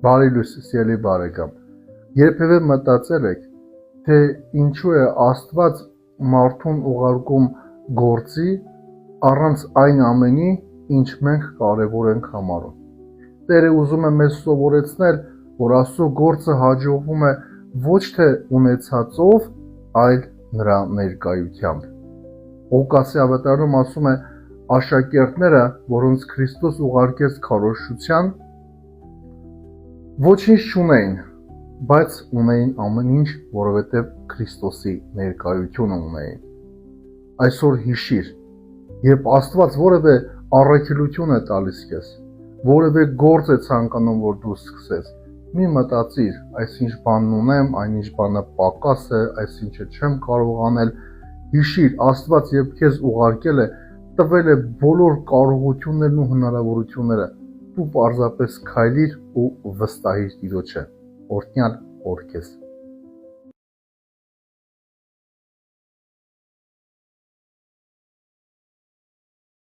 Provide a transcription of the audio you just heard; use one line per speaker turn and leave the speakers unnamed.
Բարի լույս, սիրելի բարեկամ, երբևէ մտածել եք, թե ինչու է Աստված մարդուն ուղարկում գործի առանց այն ամենի, ինչ մենք կարևոր ենք համարում։ Տերը ուզում է մեզ սովորեցնել, որ Աստծո գործը հաջողվում է ոչ թե ունեցածով, այլ նրա ներկայությամբ։ Ղուկասի ավետարանում ասում է, աշակերտները, որոնց Քրիստոս ուղարկեց քարոզչության, ոչինչ չունեին, բայց ունեին ամեն ինչ, որովհետև Քրիստոսի ներկայությունը ունեին։ Այսօր հիշիր, երբ Աստված որևէ առաքելություն է տալիս քեզ, որևէ գործ է ցանկանում, որ դու սկսես, մի մտածիր, այսինչ բանն ունեմ, այնինչ բանը պակաս է, այսինչը չեմ կարող անել։ Հիշիր, Աստված երբ քեզ ուղարկել է, տվել է բոլոր կարողություններն ու հնարավորությունները, դու պարզապես քայլիր ու վստահիր Տիրոջը, օրհնյալ օր քեզ։